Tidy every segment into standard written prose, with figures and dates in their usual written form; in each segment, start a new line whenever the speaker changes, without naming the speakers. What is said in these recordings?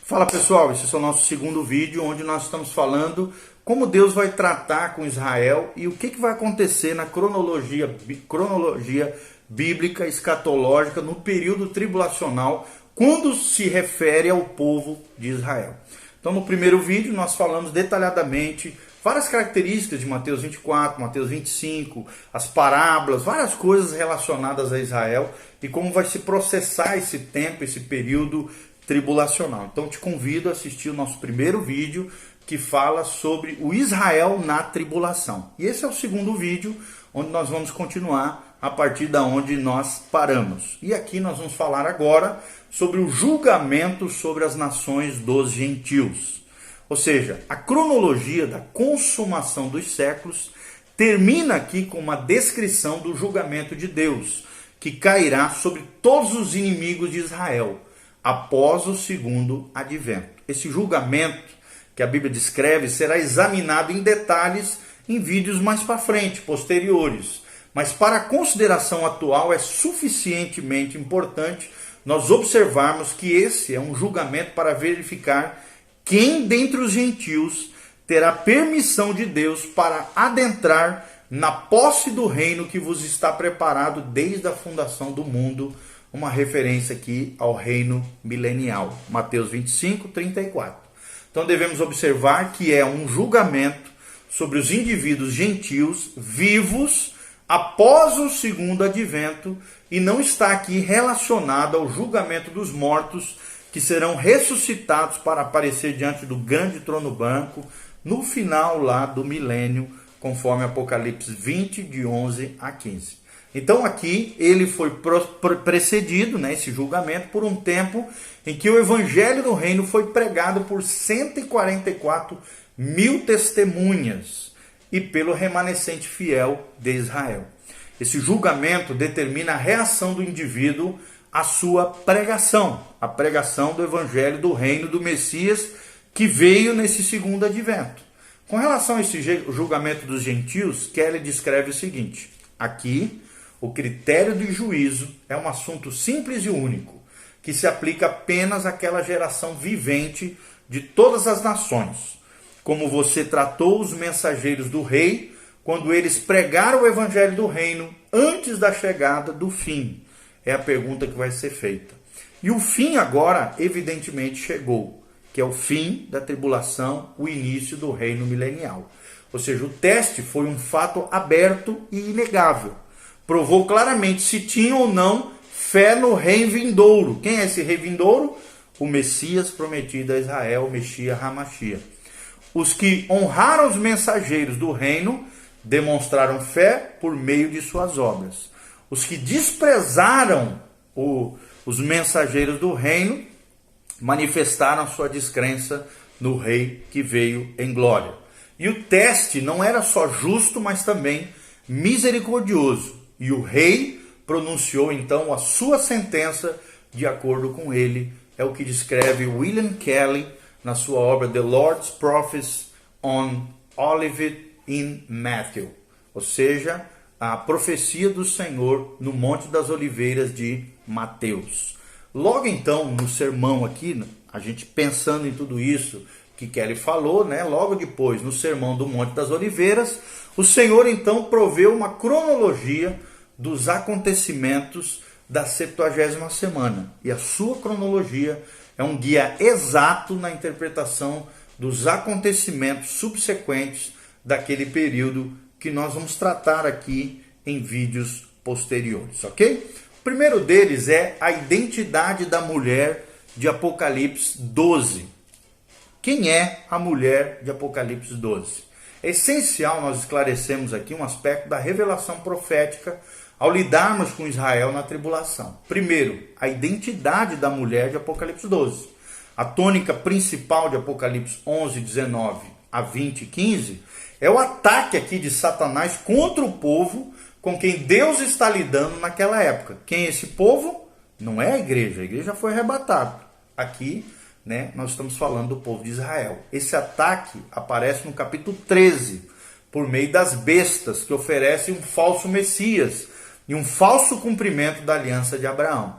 Fala pessoal, esse é o nosso segundo vídeo onde nós estamos falando como Deus vai tratar com Israel e o que vai acontecer na cronologia bíblica, escatológica, no período tribulacional, quando se refere ao povo de Israel. Então no primeiro vídeo nós falamos detalhadamente várias características de Mateus 24, Mateus 25, as parábolas, várias coisas relacionadas a Israel e como vai se processar esse tempo, esse período tribulacional. Então te convido a assistir o nosso primeiro vídeo que fala sobre o Israel na tribulação. E esse é o segundo vídeo onde nós vamos continuar a partir da onde nós paramos. E aqui nós vamos falar agora sobre o julgamento sobre as nações dos gentios. Ou seja, a cronologia da consumação dos séculos termina aqui com uma descrição do julgamento de Deus, que cairá sobre todos os inimigos de Israel após o segundo advento. Esse julgamento que a Bíblia descreve será examinado em detalhes em vídeos mais para frente, posteriores. Mas para a consideração atual é suficientemente importante nós observarmos que esse é um julgamento para verificar quem dentre os gentios terá permissão de Deus para adentrar na posse do reino que vos está preparado desde a fundação do mundo. Uma referência aqui ao reino milenial. Mateus 25, 34. Então devemos observar que é um julgamento sobre os indivíduos gentios vivos após o segundo advento e não está aqui relacionado ao julgamento dos mortos que serão ressuscitados para aparecer diante do grande trono branco no final lá do milênio, conforme Apocalipse 20, de 11 a 15. Então aqui ele foi precedido, esse julgamento, por um tempo em que o evangelho do reino foi pregado por 144 mil testemunhas e pelo remanescente fiel de Israel. Esse julgamento determina a reação do indivíduo à sua pregação, a pregação do evangelho do reino do Messias que veio nesse segundo advento. Com relação a esse julgamento dos gentios, Kelly descreve o seguinte: aqui o critério de juízo é um assunto simples e único, que se aplica apenas àquela geração vivente de todas as nações. Como você tratou os mensageiros do rei quando eles pregaram o evangelho do reino antes da chegada do fim? É a pergunta que vai ser feita. E o fim agora, evidentemente, chegou, que é o fim da tribulação, o início do reino milenial. Ou seja, o teste foi um fato aberto e inegável. Provou claramente se tinha ou não fé no rei vindouro. Quem é esse rei vindouro? O Messias prometido a Israel, o Messias Hamashia. Os que honraram os mensageiros do reino demonstraram fé por meio de suas obras. Os que desprezaram os mensageiros do reino manifestaram sua descrença no rei que veio em glória. E o teste não era só justo, mas também misericordioso. E o rei pronunciou então a sua sentença de acordo com ele. É o que descreve William Kelly na sua obra The Lord's Prophets on Olivet in Matthew. Ou seja, a profecia do Senhor no Monte das Oliveiras de Mateus. Logo então, no sermão aqui, a gente pensando em tudo isso que Kelly falou, logo depois, no sermão do Monte das Oliveiras, o Senhor então proveu uma cronologia dos acontecimentos da 70ª semana. E a sua cronologia é um guia exato na interpretação dos acontecimentos subsequentes daquele período que nós vamos tratar aqui em vídeos posteriores, ok? O primeiro deles é a identidade da mulher de Apocalipse 12. Quem é a mulher de Apocalipse 12? É essencial nós esclarecermos aqui um aspecto da revelação profética ao lidarmos com Israel na tribulação. Primeiro, a identidade da mulher de Apocalipse 12. A tônica principal de Apocalipse 11, 19 a 20 e 15 é o ataque aqui de Satanás contra o povo com quem Deus está lidando naquela época. Quem é esse povo? Não é a igreja foi arrebatada. Aqui, nós estamos falando do povo de Israel. Esse ataque aparece no capítulo 13, por meio das bestas que oferecem um falso Messias e um falso cumprimento da aliança de Abraão.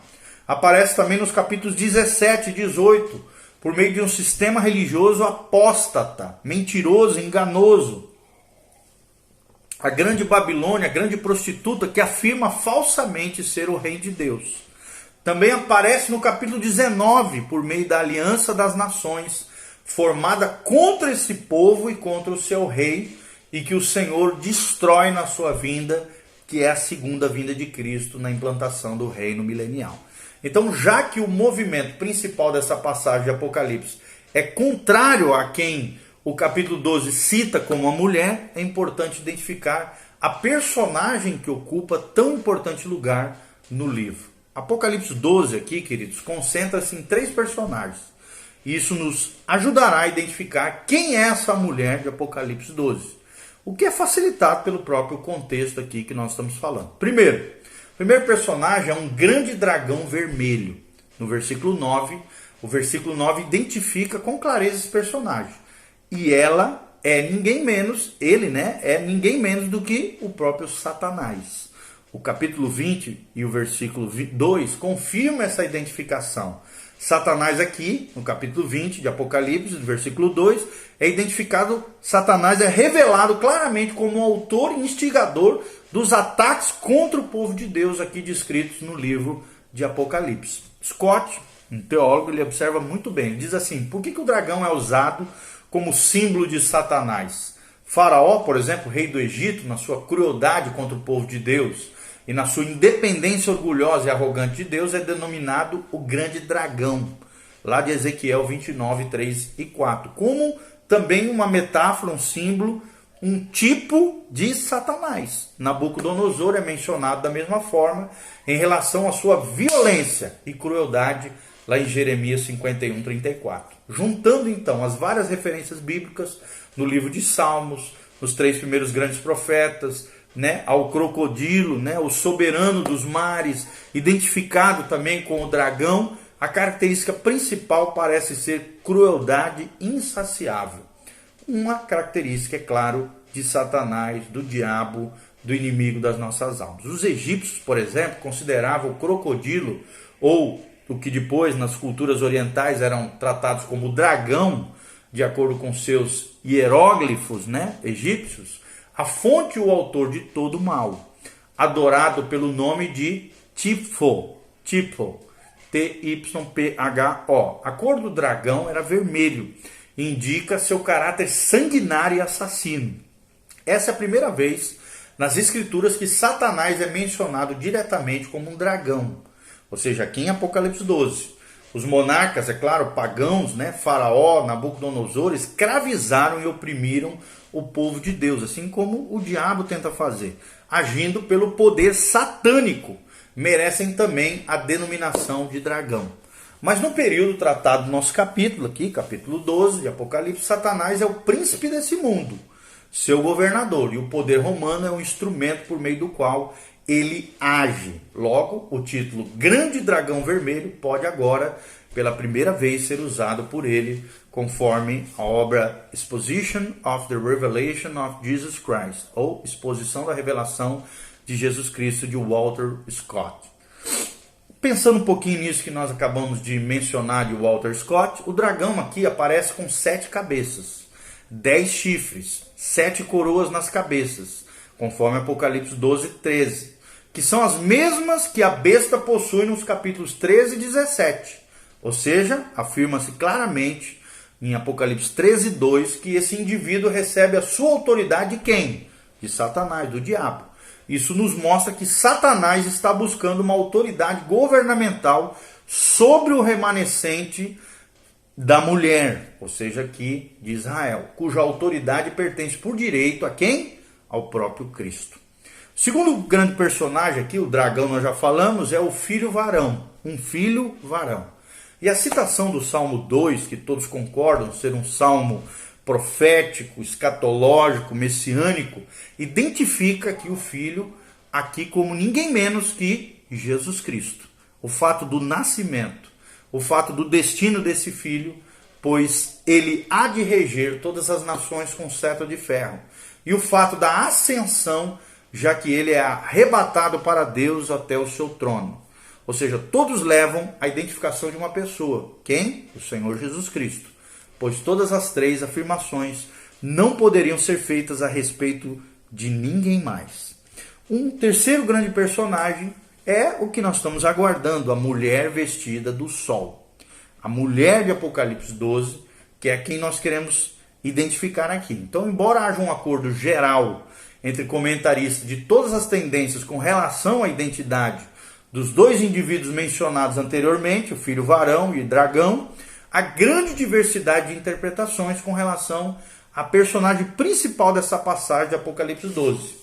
Aparece também nos capítulos 17 e 18, por meio de um sistema religioso apóstata, mentiroso, enganoso. A grande Babilônia, a grande prostituta que afirma falsamente ser o rei de Deus. Também aparece no capítulo 19, por meio da aliança das nações, formada contra esse povo e contra o seu rei, e que o Senhor destrói na sua vinda, que é a segunda vinda de Cristo na implantação do reino milenial. Então, já que o movimento principal dessa passagem de Apocalipse é contrário a quem o capítulo 12 cita como a mulher, é importante identificar a personagem que ocupa tão importante lugar no livro. Apocalipse 12 aqui, queridos, concentra-se em 3 personagens. Isso nos ajudará a identificar quem é essa mulher de Apocalipse 12. O que é facilitado pelo próprio contexto aqui que nós estamos falando. Primeiro, o primeiro personagem é um grande dragão vermelho. No versículo 9, o versículo 9 identifica com clareza esse personagem. E ela é ninguém menos, ele, né, é ninguém menos do que o próprio Satanás. O capítulo 20 e o versículo 2 confirmam essa identificação. Satanás aqui, no capítulo 20 de Apocalipse, no versículo 2, é identificado, Satanás é revelado claramente como o autor e instigador dos ataques contra o povo de Deus aqui descritos no livro de Apocalipse. Scott, um teólogo, ele observa muito bem, ele diz assim, por que o dragão é usado como símbolo de Satanás? Faraó, por exemplo, rei do Egito, na sua crueldade contra o povo de Deus, e na sua independência orgulhosa e arrogante de Deus, é denominado o grande dragão, lá de Ezequiel 29, 3 e 4. Como também uma metáfora, um símbolo, um tipo de Satanás. Nabucodonosor é mencionado da mesma forma em relação à sua violência e crueldade, lá em Jeremias 51, 34. Juntando então as várias referências bíblicas no livro de Salmos, nos 3 primeiros grandes profetas, né, ao crocodilo, né, o soberano dos mares, identificado também com o dragão, a característica principal parece ser crueldade insaciável. Uma característica, é claro, de Satanás, do diabo, do inimigo das nossas almas. Os egípcios, por exemplo, consideravam o crocodilo, ou o que depois nas culturas orientais eram tratados como dragão, de acordo com seus hieróglifos, né, egípcios, a fonte e o autor de todo mal, adorado pelo nome de Typho, T-Y-P-H-O. A cor do dragão era vermelho, indica seu caráter sanguinário e assassino. Essa é a primeira vez nas escrituras que Satanás é mencionado diretamente como um dragão, ou seja, aqui em Apocalipse 12. Os monarcas, é claro, pagãos, né, Faraó, Nabucodonosor, escravizaram e oprimiram o povo de Deus, assim como o diabo tenta fazer, agindo pelo poder satânico, merecem também a denominação de dragão. Mas no período tratado no nosso capítulo aqui, capítulo 12 de Apocalipse, Satanás é o príncipe desse mundo, seu governador, e o poder romano é um instrumento por meio do qual ele age. Logo, o título Grande Dragão Vermelho pode agora, pela primeira vez, ser usado por ele, conforme a obra Exposition of the Revelation of Jesus Christ, ou Exposição da Revelação de Jesus Cristo, de Walter Scott. Pensando um pouquinho nisso que nós acabamos de mencionar de Walter Scott, o dragão aqui aparece com 7 cabeças, 10 chifres, 7 coroas nas cabeças, conforme Apocalipse 12, 13, que são as mesmas que a besta possui nos capítulos 13 e 17. Ou seja, afirma-se claramente em Apocalipse 13, 2, que esse indivíduo recebe a sua autoridade de quem? De Satanás, do diabo. Isso nos mostra que Satanás está buscando uma autoridade governamental sobre o remanescente da mulher, ou seja, aqui de Israel, cuja autoridade pertence por direito a quem? Ao próprio Cristo. O segundo grande personagem aqui, o dragão nós já falamos, é o filho varão, um filho varão. E a citação do Salmo 2, que todos concordam ser um salmo profético, escatológico, messiânico, identifica aqui o filho aqui como ninguém menos que Jesus Cristo. O fato do nascimento, o fato do destino desse filho, pois ele há de reger todas as nações com cetro de ferro. E o fato da ascensão, já que ele é arrebatado para Deus até o seu trono. Ou seja, todos levam a identificação de uma pessoa. Quem? O Senhor Jesus Cristo. Pois todas as três afirmações não poderiam ser feitas a respeito de ninguém mais. Um terceiro grande personagem é o que nós estamos aguardando, a mulher vestida do sol. A mulher de Apocalipse 12, que é quem nós queremos identificar aqui. Então, embora haja um acordo geral entre comentaristas de todas as tendências com relação à identidade dos dois indivíduos mencionados anteriormente, o filho varão e o dragão, há grande diversidade de interpretações com relação à personagem principal dessa passagem de Apocalipse 12.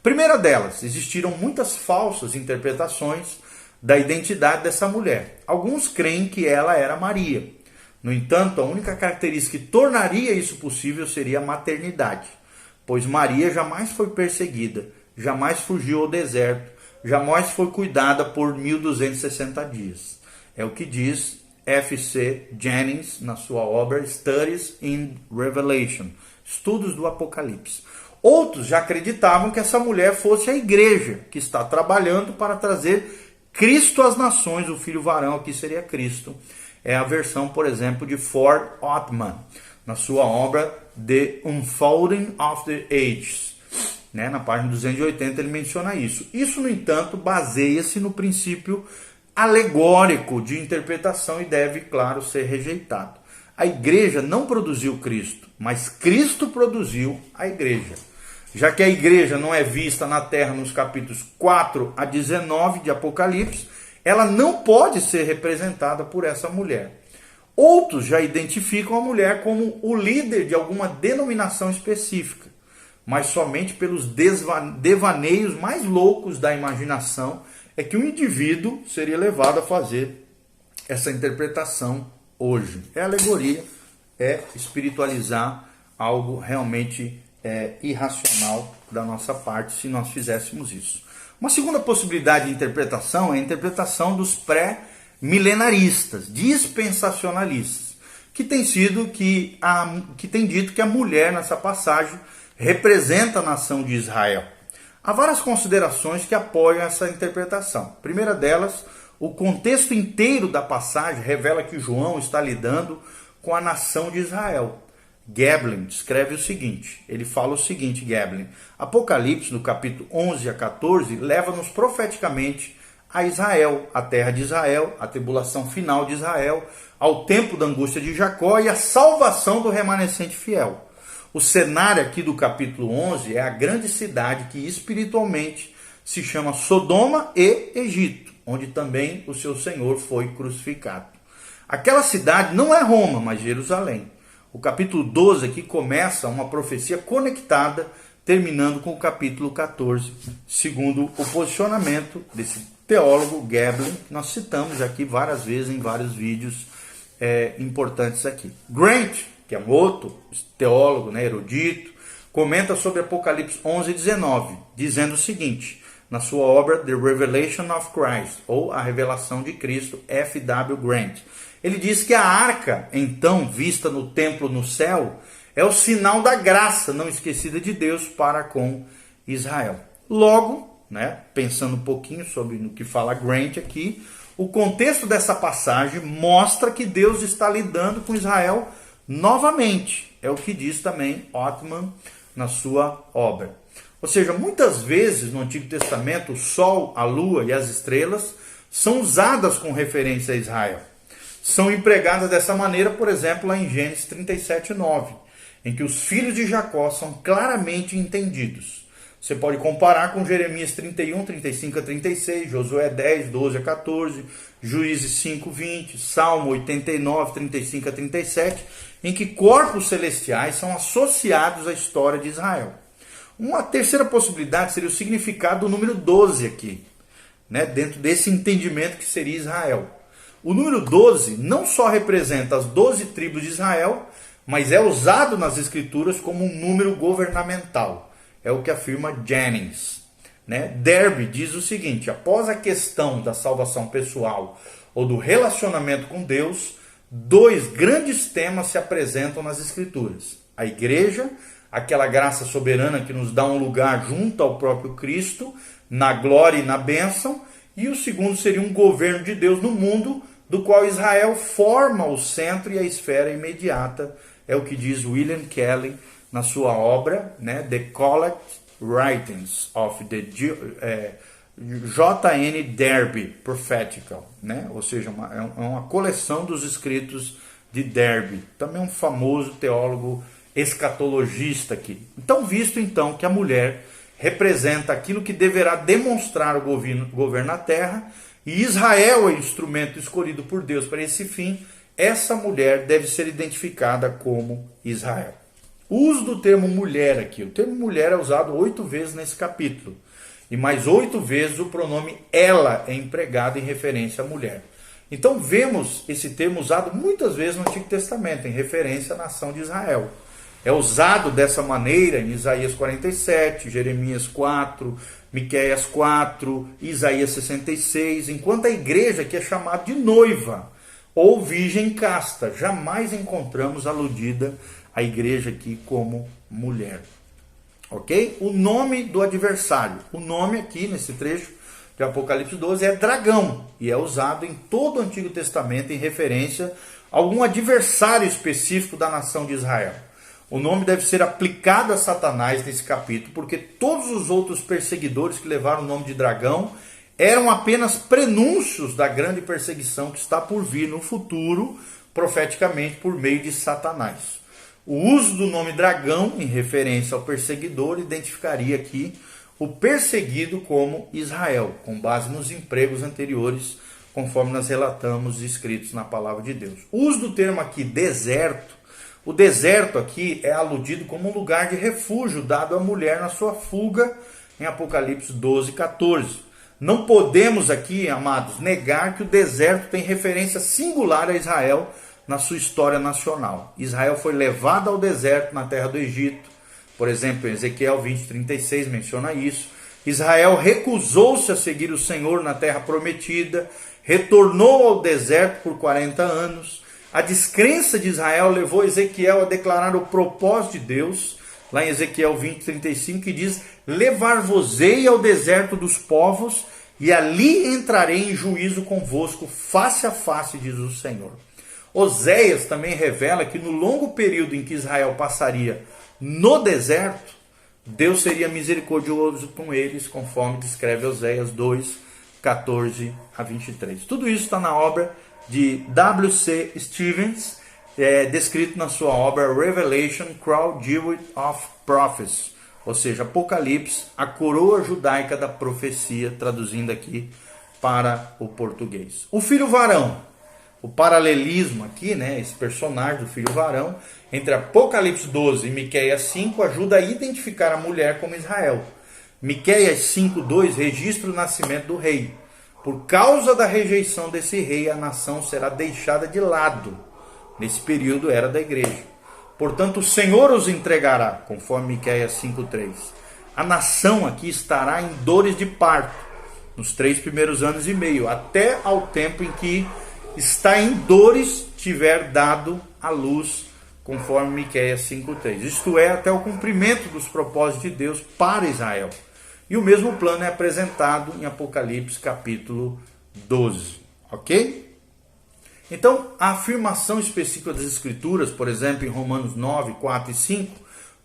Primeira delas, existiram muitas falsas interpretações da identidade dessa mulher. Alguns creem que ela era Maria. No entanto, a única característica que tornaria isso possível seria a maternidade, pois Maria jamais foi perseguida, jamais fugiu ao deserto, jamais foi cuidada por 1260 dias. É o que diz F.C. Jennings na sua obra Studies in Revelation, Estudos do Apocalipse. Outros já acreditavam que essa mulher fosse a igreja que está trabalhando para trazer Cristo às nações. O filho varão aqui seria Cristo. É a versão, por exemplo, de Ford Ottman, na sua obra The Unfolding of the Ages. Na página 280 ele menciona isso. Isso, no entanto, baseia-se no princípio alegórico de interpretação e deve, claro, ser rejeitado. A igreja não produziu Cristo, mas Cristo produziu a igreja. Já que a igreja não é vista na terra nos capítulos 4 a 19 de Apocalipse, ela não pode ser representada por essa mulher. Outros já identificam a mulher como o líder de alguma denominação específica, mas somente pelos devaneios mais loucos da imaginação é que um indivíduo seria levado a fazer essa interpretação hoje. É alegoria, é espiritualizar algo realmente irracional da nossa parte se nós fizéssemos isso. Uma segunda possibilidade de interpretação é a interpretação dos pré-milenaristas, dispensacionalistas, que tem dito que a mulher nessa passagem representa a nação de Israel. Há várias considerações que apoiam essa interpretação. A primeira delas, o contexto inteiro da passagem revela que João está lidando com a nação de Israel. Gebelin escreve o seguinte, ele fala o seguinte, Gebelin: Apocalipse, no capítulo 11 a 14, leva-nos profeticamente a Israel, a terra de Israel, a tribulação final de Israel, ao tempo da angústia de Jacó e a salvação do remanescente fiel. O cenário aqui do capítulo 11 é a grande cidade que espiritualmente se chama Sodoma e Egito, onde também o seu Senhor foi crucificado. Aquela cidade não é Roma, mas Jerusalém. O capítulo 12 aqui começa uma profecia conectada, terminando com o capítulo 14, segundo o posicionamento desse teólogo Gebelin, que nós citamos aqui várias vezes em vários vídeos importantes aqui. Grant, que é um outro teólogo, erudito, comenta sobre Apocalipse 11 e 19, dizendo o seguinte, na sua obra The Revelation of Christ, ou A Revelação de Cristo, F.W. Grant. Ele diz que a arca, então, vista no templo no céu, é o sinal da graça não esquecida de Deus para com Israel. Logo, pensando um pouquinho sobre o que fala Grant aqui, o contexto dessa passagem mostra que Deus está lidando com Israel novamente. É o que diz também Ottman na sua obra. Ou seja, muitas vezes no Antigo Testamento, o sol, a lua e as estrelas são usadas com referência a Israel. São empregadas dessa maneira, por exemplo, lá em Gênesis 37:9, em que os filhos de Jacó são claramente entendidos. Você pode comparar com Jeremias 31, 35 a 36, Josué 10, 12 a 14, Juízes 5, 20, Salmo 89, 35 a 37, em que corpos celestiais são associados à história de Israel. Uma terceira possibilidade seria o significado do número 12 aqui, dentro desse entendimento que seria Israel. O número 12 não só representa as 12 tribos de Israel, mas é usado nas escrituras como um número governamental. É o que afirma Jennings. Derby diz o seguinte: após a questão da salvação pessoal ou do relacionamento com Deus, dois grandes temas se apresentam nas escrituras. A igreja, aquela graça soberana que nos dá um lugar junto ao próprio Cristo, na glória e na bênção, E o segundo seria um governo de Deus no mundo, do qual Israel forma o centro e a esfera imediata. É o que diz William Kelly na sua obra, né, The Collect Writings of the J.N. Derby Prophetical, né? Ou seja, é uma coleção dos escritos de Derby, também um famoso teólogo escatologista aqui. Então, visto então que a mulher representa aquilo que deverá demonstrar o governo na terra, e Israel é o instrumento escolhido por Deus para esse fim, essa mulher deve ser identificada como Israel. O uso do termo mulher aqui, o termo mulher é usado 8 vezes nesse capítulo, e mais 8 vezes o pronome ela é empregado em referência à mulher. Então vemos esse termo usado muitas vezes no Antigo Testamento, em referência à nação de Israel. É usado dessa maneira em Isaías 47, Jeremias 4, Miqueias 4, Isaías 66, enquanto a igreja aqui é chamada de noiva ou virgem casta. Jamais encontramos aludida a igreja aqui como mulher. Ok? O nome do adversário. O nome aqui nesse trecho de Apocalipse 12 é dragão e é usado em todo o Antigo Testamento em referência a algum adversário específico da nação de Israel. O nome deve ser aplicado a Satanás nesse capítulo, porque todos os outros perseguidores que levaram o nome de dragão eram apenas prenúncios da grande perseguição que está por vir no futuro, profeticamente por meio de Satanás. O uso do nome dragão, em referência ao perseguidor, identificaria aqui o perseguido como Israel, com base nos empregos anteriores, conforme nós relatamos escritos na palavra de Deus. O uso do termo aqui deserto, o deserto aqui é aludido como um lugar de refúgio dado à mulher na sua fuga em Apocalipse 12, 14. Não podemos aqui, amados, negar que o deserto tem referência singular a Israel na sua história nacional. Israel foi levado ao deserto na terra do Egito. Por exemplo, em Ezequiel 20, 36 menciona isso. Israel recusou-se a seguir o Senhor na terra prometida, retornou ao deserto por 40 anos. A descrença de Israel levou Ezequiel a declarar o propósito de Deus, lá em Ezequiel 20, 35, que diz: levar-vos-ei ao deserto dos povos, e ali entrarei em juízo convosco, face a face, diz o Senhor. Oséias também revela que no longo período em que Israel passaria no deserto, Deus seria misericordioso com eles, conforme descreve Oséias 2, 14 a 23. Tudo isso está na obra de W.C. Stevens, descrito na sua obra Revelation, Crown Jewel of Prophecy, ou seja, Apocalipse, a coroa judaica da profecia, traduzindo aqui para o português. O filho varão, o paralelismo aqui, né, esse personagem do filho varão, entre Apocalipse 12 e Miqueias 5, ajuda a identificar a mulher como Israel. Miqueias 5:2 registra o nascimento do rei. Por causa da rejeição desse rei, a nação será deixada de lado. Nesse período era da igreja. Portanto, o Senhor os entregará, conforme Miqueias 5:3. A nação aqui estará em dores de parto, nos 3 primeiros anos e meio, até ao tempo em que está em dores tiver dado à luz, conforme Miqueias 5:3. Isto é, até o cumprimento dos propósitos de Deus para Israel. E o mesmo plano é apresentado em Apocalipse capítulo 12. Ok? Então, a afirmação específica das Escrituras, por exemplo, em Romanos 9, 4 e 5,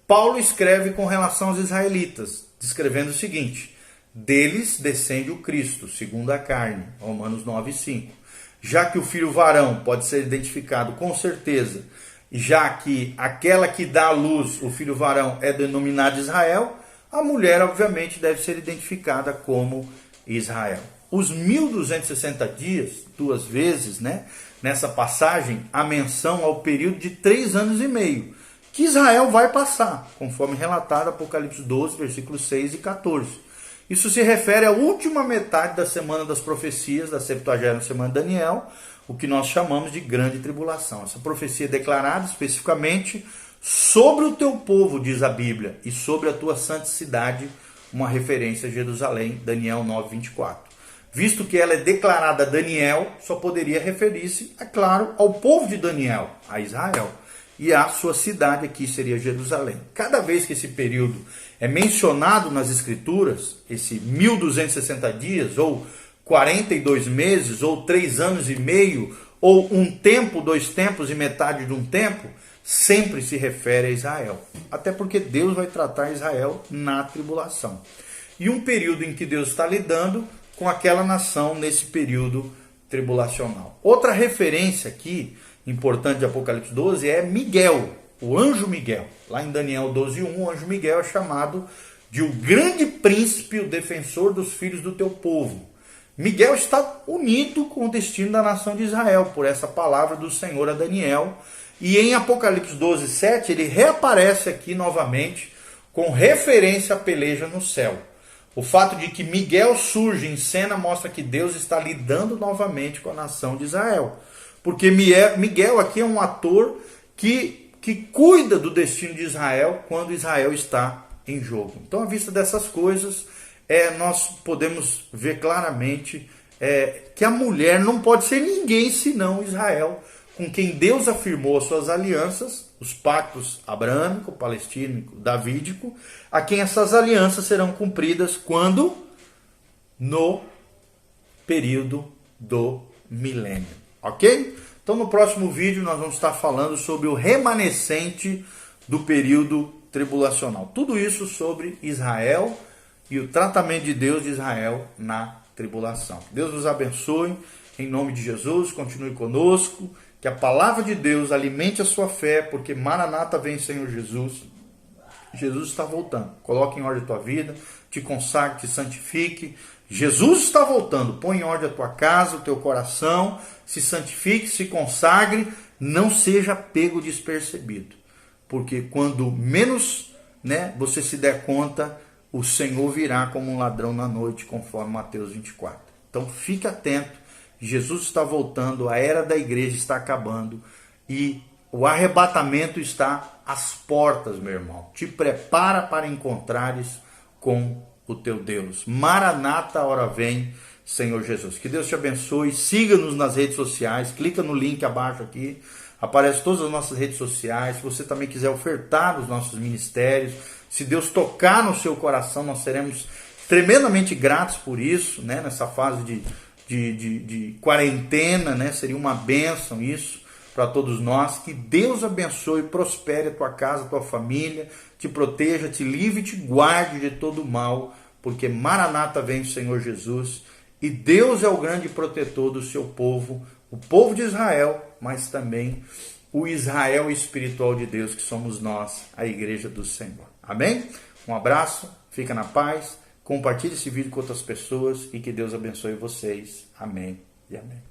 Paulo escreve com relação aos israelitas, descrevendo o seguinte: deles descende o Cristo, segundo a carne, Romanos 9, 5. Já que o filho varão pode ser identificado com certeza, já que aquela que dá à luz, o filho varão, é denominado Israel, a mulher, obviamente, deve ser identificada como Israel. Os 1260 dias, 2 vezes, né, nessa passagem, a menção ao período de 3 anos e meio, que Israel vai passar, conforme relatado Apocalipse 12, versículos 6 e 14. Isso se refere à última metade da semana das profecias, da 70ª semana de Daniel, o que nós chamamos de grande tribulação. Essa profecia é declarada especificamente sobre o teu povo, diz a Bíblia, e sobre a tua santa cidade, uma referência a Jerusalém, Daniel 9, 24. Visto que ela é declarada a Daniel, só poderia referir-se, é claro, ao povo de Daniel, a Israel. E a sua cidade aqui seria Jerusalém. Cada vez que esse período é mencionado nas Escrituras, esse 1260 dias, ou 42 meses, ou 3 anos e meio, ou um tempo, 2 tempos e metade de um tempo, sempre se refere a Israel. Até porque Deus vai tratar Israel na tribulação. E um período em que Deus está lidando com aquela nação nesse período tribulacional. Outra referência aqui, importante de Apocalipse 12, é Miguel, o anjo Miguel. Lá em Daniel 12:1, o anjo Miguel é chamado de o grande príncipe, o defensor dos filhos do teu povo. Miguel está unido com o destino da nação de Israel, por essa palavra do Senhor a Daniel. E em Apocalipse 12:7, ele reaparece aqui novamente com referência à peleja no céu. O fato de que Miguel surge em cena mostra que Deus está lidando novamente com a nação de Israel. Porque Miguel aqui é um ator que cuida do destino de Israel quando Israel está em jogo. Então, à vista dessas coisas, nós podemos ver claramente que a mulher não pode ser ninguém senão Israel, com quem Deus afirmou as suas alianças, os pactos abraâmico, palestino, davídico, a quem essas alianças serão cumpridas quando? No período do milênio. Ok? Então no próximo vídeo nós vamos estar falando sobre o remanescente do período tribulacional. Tudo isso sobre Israel e o tratamento de Deus de Israel na tribulação. Deus nos abençoe, em nome de Jesus, continue conosco. Que a palavra de Deus alimente a sua fé, porque Maranata vem, Senhor Jesus. Jesus está voltando. Coloque em ordem a tua vida, te consagre, te santifique. Jesus está voltando. Põe em ordem a tua casa, o teu coração. Se santifique, se consagre. Não seja pego despercebido. Porque quando menos você se der conta, o Senhor virá como um ladrão na noite, conforme Mateus 24. Então fique atento. Jesus está voltando, a era da igreja está acabando e o arrebatamento está às portas, meu irmão. Te prepara para encontrares com o teu Deus. Maranata, a hora vem, Senhor Jesus. Que Deus te abençoe. Siga-nos nas redes sociais. Clica no link abaixo aqui. Aparece todas as nossas redes sociais. Se você também quiser ofertar nos nossos ministérios, se Deus tocar no seu coração, nós seremos tremendamente gratos por isso, nessa fase de quarentena, seria uma bênção isso para todos nós. Que Deus abençoe e prospere a tua casa, a tua família, te proteja, te livre e te guarde de todo mal, porque Maranata vem o Senhor Jesus e Deus é o grande protetor do seu povo, o povo de Israel, mas também o Israel espiritual de Deus, que somos nós, a igreja do Senhor. Amém? Um abraço, fica na paz. Compartilhe esse vídeo com outras pessoas e que Deus abençoe vocês. Amém e amém.